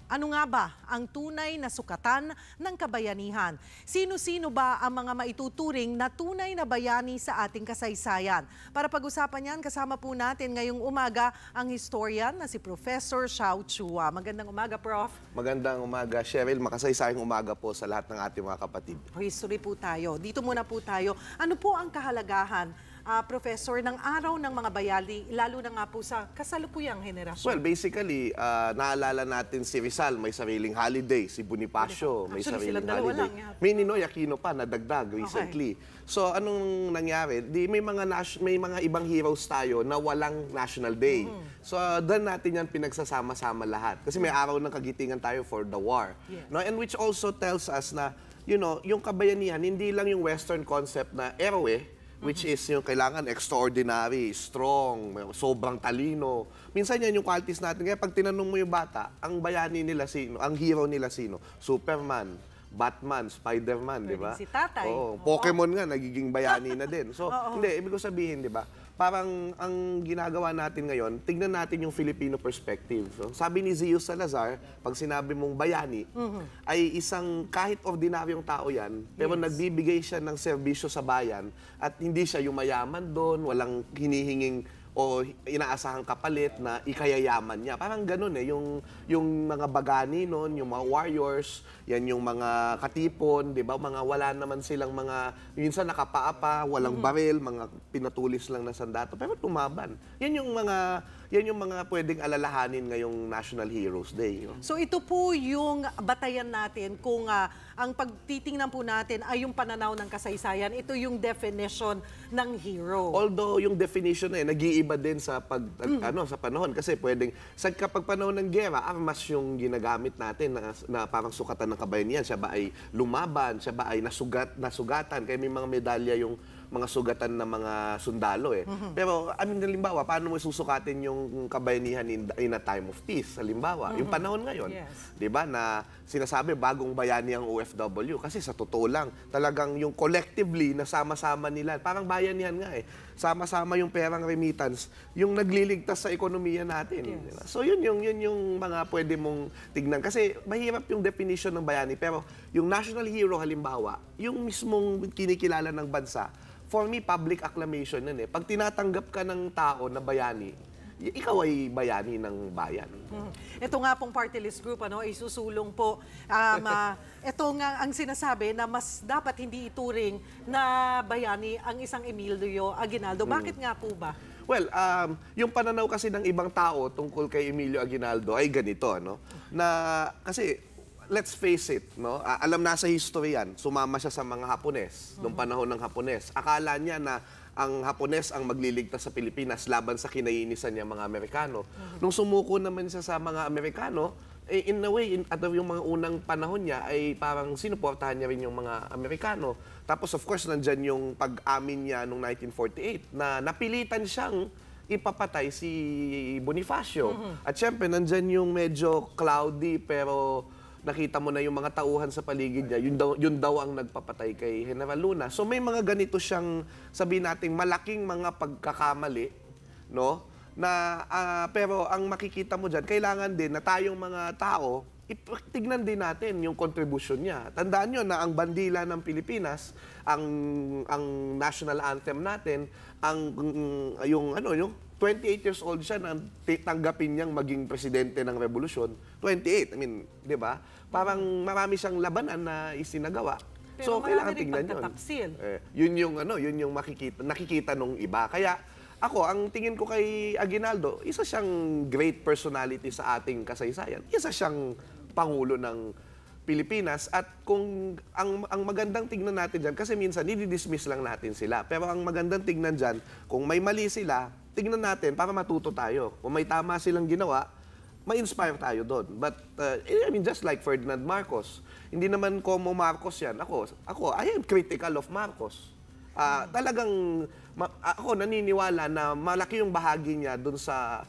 Ano nga ba ang tunay na sukatan ng kabayanihan? Sino-sino ba ang mga maituturing na tunay na bayani sa ating kasaysayan? Para pag-usapan yan, kasama po natin ngayong umaga ang historian na si Professor Xiao Chua. Magandang umaga, Prof. Magandang umaga, Cheryl. Makasaysayang umaga po sa lahat ng ating mga kapatid. History po tayo. Dito muna po tayo. Ano po ang kahalagahan, Professor, ng araw ng mga bayani, lalo na nga po sa kasalukuyang henerasyon? Well, basically, naalala natin si Rizal, may sariling holiday. Si Bonifacio, may sariling holiday. May Ninoy Aquino pa, nadagdag recently. Okay. So, anong nangyari? May mga ibang heroes tayo na walang national day. So, doon natin yan pinagsasama-sama lahat. Kasi may araw ng kagitingan tayo for the war. No? And which also tells us na, you know, yung kabayanihan, hindi lang yung Western concept na eroe, which is yung kailangan extraordinary, strong, sobrang talino. Minsan yan yung qualities natin. Kaya pag tinanong mo yung bata, ang bayani nila sino, ang hero nila sino? Superman, Batman, Spider-Man, di ba? Si tatay. Oo, Pokemon nga, nagiging bayani na din. So, hindi, ibig ko sabihin, di ba? Parang ang ginagawa natin ngayon, tignan natin yung Filipino perspective. So, sabi ni Zeus Salazar, pag sinabi mong bayani, ay isang kahit ordinaryong tao yan, pero nagbibigay siya ng serbisyo sa bayan at hindi siya yung mayaman doon, walang hinihinging o inaasahang kapalit na ikayayaman niya. Parang ganun eh, yung mga bagani noon, yung mga warriors, yan yung mga katipon, di ba? Mga wala naman silang mga, minsan nakapaapa, walang baril, mga pinatulis lang na sandato, pero tumaban. Yan yung mga pwedeng alalahanin ngayong National Heroes Day. No? So ito po yung batayan natin kung ang pagtitingnan po natin ay yung pananaw ng kasaysayan, ito yung definition ng hero. Although yung definition na nag-iiba din sa sa panahon kasi pwedeng kapag panahon ng giyera, armas yung ginagamit natin na parang sukatan ng kabayanihan. Siya ba ay lumaban, siya ba ay nasugatan, kaya may mga medalya yung mga sugatan ng mga sundalo eh. Pero, halimbawa, paano mo susukatin yung kabayanihan in a time of peace? Halimbawa, yung panahon ngayon, di ba, na sinasabi bagong bayani ang OFW. Kasi sa totoo lang, talagang yung collectively, nasama-sama nila, parang bayanihan nga eh. Sama-sama yung perang remittance, yung nagliligtas sa ekonomiya natin. Diba? So, yun yung mga pwede mong tignan. Kasi mahirap yung definition ng bayani, pero yung national hero, halimbawa, yung mismong kinikilala ng bansa, for me, public acclamation nun eh. Pag tinatanggap ka ng tao na bayani, ikaw ay bayani ng bayan. Ito nga pong party list group, isusulong po. Ito nga ang sinasabi na mas dapat hindi ituring na bayani ang isang Emilio Aguinaldo. Bakit nga po ba? Well, yung pananaw kasi ng ibang tao tungkol kay Emilio Aguinaldo ay ganito, no? Na kasi let's face it, no? Alam na sa history yan, sumama siya sa mga Hapones, noong panahon ng Hapones. Akala niya na ang Hapones ang magliligtas sa Pilipinas laban sa kinainisan niya mga Amerikano. Nung sumuko naman siya sa mga Amerikano, in a way, at yung mga unang panahon niya ay parang sinuportahan niya rin yung mga Amerikano. Tapos of course, nandyan yung pag-amin niya noong 1948 na napilitan siyang ipapatay si Bonifacio. At syempre, nandyan yung medyo cloudy pero nakita mo na yung mga tauhan sa paligid niya, yun daw ang nagpapatay kay General Luna. So may mga ganito siyang, sabihin natin, malaking mga pagkakamali, no? Na, pero ang makikita mo dyan, kailangan din na tayong mga tao, tignan din natin yung contribution niya. Tandaan nyo na ang bandila ng Pilipinas, ang national anthem natin, yung 28 years old siya na tanggapin niyang maging presidente ng revolusyon. 28, I mean, di ba? Parang marami siyang labanan na isinagawa. Pero so, kailangan tignan yun. Yun yung nakikita nung iba. Kaya, ako, ang tingin ko kay Aguinaldo, isa siyang great personality sa ating kasaysayan. Isa siyang pangulo ng Pilipinas at kung ang magandang tignan natin dyan, kasi minsan nidi-dismiss lang natin sila. Pero ang magandang tignan dyan, kung may mali sila, tignan natin para matuto tayo. Kung may tama silang ginawa, ma-inspire tayo doon. But, I mean, just like Ferdinand Marcos, hindi naman como Marcos yan. Ako, I am critical of Marcos. Talagang, ako naniniwala na malaki yung bahagi niya doon sa,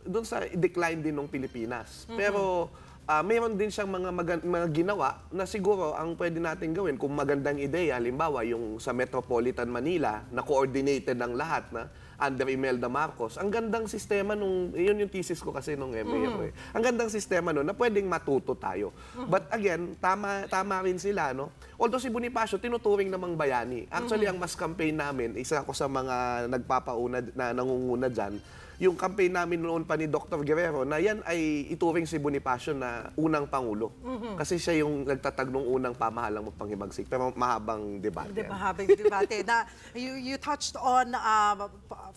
doon sa decline din ng Pilipinas. Pero, mayroon din siyang mga ginawa na siguro ang pwede natin gawin kung magandang ideya, halimbawa yung sa Metropolitan Manila na coordinated ang lahat na under Imelda Marcos. Ang gandang sistema yun yung thesis ko kasi nung MAO. Ang gandang sistema nun na pwedeng matuto tayo. But again, tama rin sila, no? Although si Bonifacio tinuturing namang bayani. Actually, ang mas campaign namin, isa ako sa mga nagpapauna na nangunguna dyan, yung campaign namin noon pa ni Dr. Guerrero na yan ay ituring si Bonifacio na unang pangulo. Kasi siya yung nagtatag nung unang pamahalang panghimagsik. Pero mahabang debate. Mahabang debate. Na, you touched on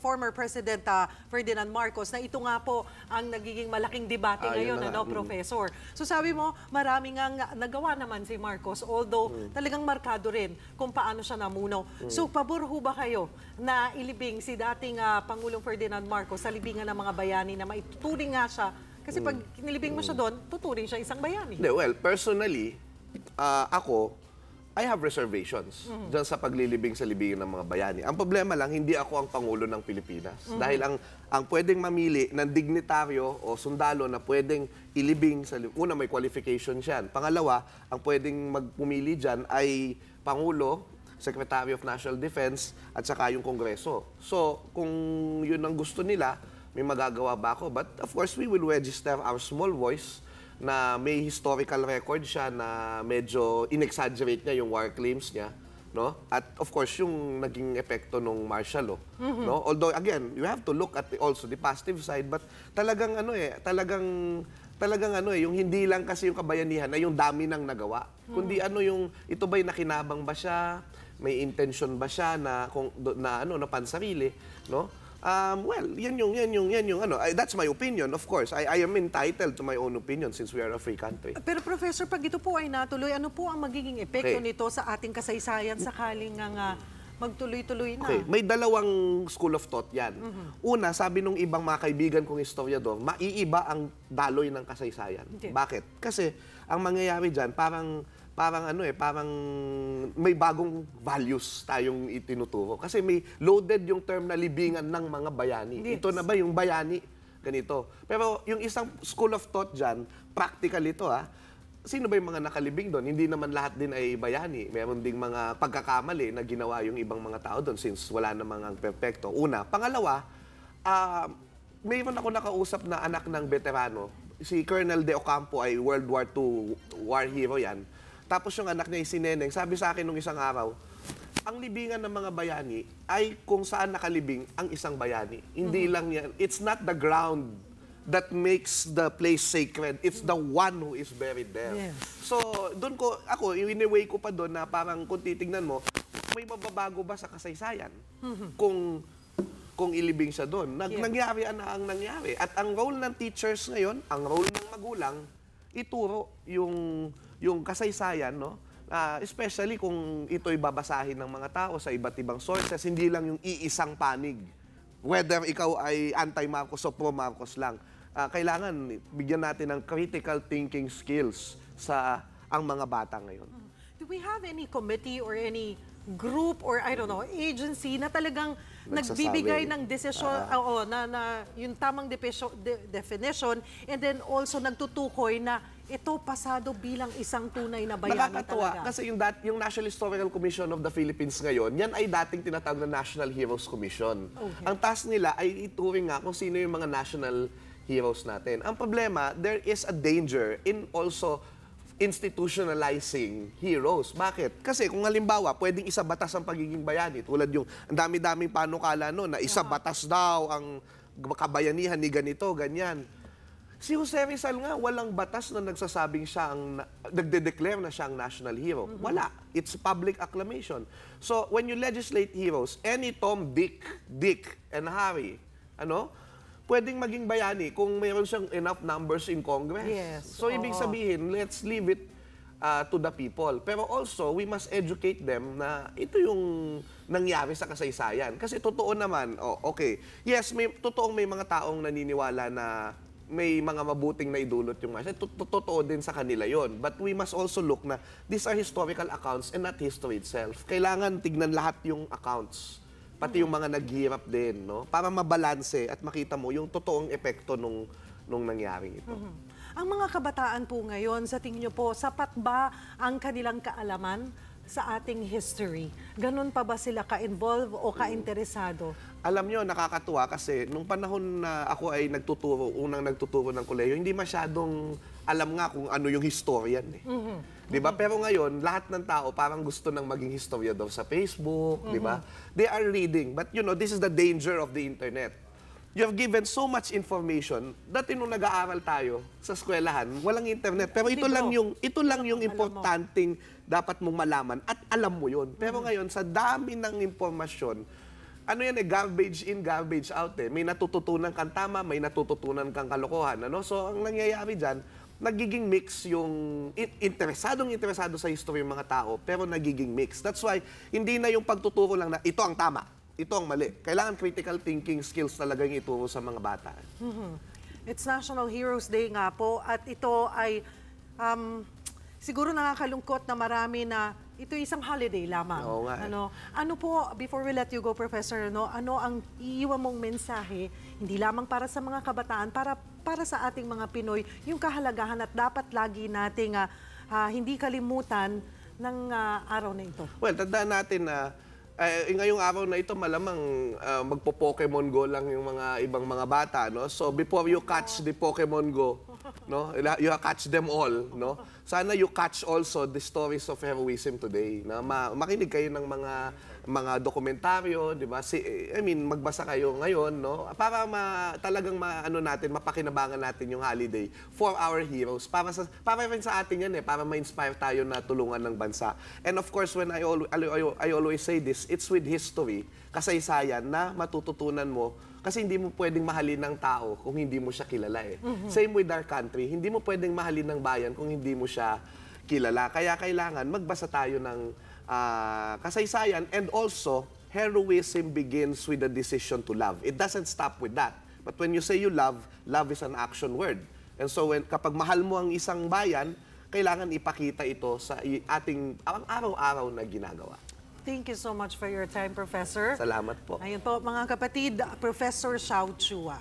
former President Ferdinand Marcos na ito nga po ang nagiging malaking debate ngayon, Professor. So sabi mo, maraming ang nagawa naman si Marcos, although talagang markado rin kung paano siya namuno. So pabor ho ba kayo na ilibing si dating Pangulong Ferdinand Marcos sa libingan ng mga bayani na maituturing nga siya? Kasi pag nilibing mo siya doon, tuturing siya isang bayani. Well, personally, ako, I have reservations dyan sa paglilibing sa libingan ng mga bayani. Ang problema lang, hindi ako ang Pangulo ng Pilipinas. Dahil ang pwedeng mamili ng dignitaryo o sundalo na pwedeng ilibing sa una, may qualification siyan. Pangalawa, ang pwedeng magpumili dyan ay Pangulo, Secretary of National Defense, at saka yung Kongreso. So, kung yun ang gusto nila, may magagawa ba ako? But of course, we will register our small voice na may historical record siya na medyo in-exaggerate niya yung war claims niya. No? At of course, yung naging epekto ng martial law. No? Although, again, you have to look at also the positive side, but talagang yung hindi lang kasi yung kabayanihan na yung dami ng nagawa. Kundi ito ba'y nakinabang ba siya? May intention ba siya na pansarili, no? Well, yan yung that's my opinion, of course. I am entitled to my own opinion since we are a free country. Pero Professor, pag ito po ay natuloy, ano po ang magiging epekto nito sa ating kasaysayan sakaling nga magtuloy-tuloy na? Okay, may dalawang school of thought yan. Una, sabi nung ibang mga kaibigan kong historiador, maiiba ang daloy ng kasaysayan. Bakit? Kasi ang mangyayari dyan, parang may bagong values tayong itinuturo. Kasi may loaded yung term na libingan ng mga bayani. Yes. Ito na ba yung bayani? Ganito. Pero yung isang school of thought dyan, practical ito sino ba yung mga nakalibing doon? Hindi naman lahat din ay bayani. Meron ding mga pagkakamali na ginawa yung ibang mga tao doon since wala namang ang perfecto. Una. Pangalawa, mayroon ako nakausap na anak ng veterano. Si Colonel De Ocampo ay World War II war hero yan. Tapos yung anak niya, si Neneng, sabi sa akin nung isang araw, ang libingan ng mga bayani ay kung saan nakalibing ang isang bayani. Hindi lang yan. It's not the ground that makes the place sacred. It's the one who is buried there. Yes. So, doon iniway ko pa doon na parang kung titignan mo, may mababago ba sa kasaysayan kung ilibing siya doon? Nangyari na ang nangyari. At ang role ng teachers ngayon, ang role ng magulang, ituro yung kasaysayan, no? Especially kung ito'y babasahin ng mga tao sa iba't ibang sources, hindi lang yung iisang panig. Whether ikaw ay anti-Marcos o pro-Marcos lang. Kailangan bigyan natin ng critical thinking skills sa ang mga bata ngayon. Do we have any committee or any group or I don't know, agency na talagang nagbibigay ng desisyon, na yung tamang definition, and then also nagtutukoy na ito pasado bilang isang tunay na bayani Nakakatuwa, talaga? kasi yung National Historical Commission of the Philippines ngayon, yan ay dating tinatawag na National Heroes Commission. Okay. Ang task nila ay ituring nga kung sino yung mga national heroes natin. Ang problema, there is a danger in also institutionalizing heroes. Bakit? Kasi kung halimbawa, pwedeng isabatas ang pagiging bayani. Tulad yung ang dami-daming panukala no, na isabatas daw ang kabayanihan ni ganito, ganyan. Si Jose Rizal nga, walang batas na nagsasabing siya nagde-declare na siya ang national hero. Wala. It's public acclamation. So, when you legislate heroes, any Tom, Dick, and Harry, pwedeng maging bayani kung mayroon siyang enough numbers in Congress. Yes. So, ibig sabihin, let's leave it to the people. Pero also, we must educate them na ito yung nangyari sa kasaysayan. Kasi totoo naman, yes, totoong may mga taong naniniwala na may mga mabuting na idulot yung martial. Totoo din sa kanila yon. But we must also look na these are historical accounts and not history itself. Kailangan tignan lahat yung accounts. Pati yung mga naghihirap din, no? Para mabalanse at makita mo yung totoong epekto nung nangyaring ito. Ang mga kabataan po ngayon, sa tingin niyo po, sapat ba ang kanilang kaalaman sa ating history? Ganun pa ba sila ka-involve o ka-interesado? Alam nyo, nakakatuwa kasi nung panahon na ako ay unang nagtuturo ng kolehiyo, hindi masyadong alam nga kung ano yung historian eh. Di ba? Pero ngayon, lahat ng tao parang gusto nang maging historiador sa Facebook, di ba? They are reading. But you know, this is the danger of the internet. You have given so much information. Dati nung nag-aaral tayo sa eskwelahan, walang internet. Pero ito lang yung importanteng dapat mong malaman at alam mo yun. Pero ngayon, sa dami ng impormasyon, ano yan garbage in, garbage out eh. May natututunan kang tama, may natututunan kang kalokohan. Ano? So, ang nangyayari dyan, nagiging mix yung interesado sa history yung mga tao, pero nagiging mix. That's why, hindi na yung pagtuturo lang na ito ang tama, ito ang mali. Kailangan critical thinking skills talaga yung ituro sa mga bata. It's National Heroes Day nga po at ito ay siguro nakakalungkot na marami na ito isang holiday lamang. Oo nga, Ano po, before we let you go, Professor, ano ang iiwan mong mensahe, hindi lamang para sa mga kabataan, para sa ating mga Pinoy, yung kahalagahan at dapat lagi nating hindi kalimutan ng araw na ito? Well, tandaan natin na ngayong araw na ito, malamang magpo-Pokemon Go lang yung mga ibang mga bata, no? So, before you catch the Pokemon Go, no? You catch them all, no? Sana you catch also the stories of heroism today, na makinig kayo ng mga dokumentaryo, di ba? Magbasa kayo ngayon, no? Para talagang mapakinabangan natin yung holiday for our heroes. Para rin sa atin yan para ma-inspire tayo na tulungan ng bansa. And of course, when I always say this, it's with history, kasaysayan na matututunan mo. Kasi hindi mo pwedeng mahalin ng tao kung hindi mo siya kilala eh. Same with our country, hindi mo pwedeng mahalin ng bayan kung hindi mo siya kilala. Kaya kailangan magbasa tayo ng kasaysayan, and also heroism begins with the decision to love. It doesn't stop with that. But when you say you love, love is an action word. And so kapag mahal mo ang isang bayan, kailangan ipakita ito sa ating araw-araw na ginagawa. Thank you so much for your time, Professor. Salamat po. Ayun po, mga kapatid, Professor Xiao Chua.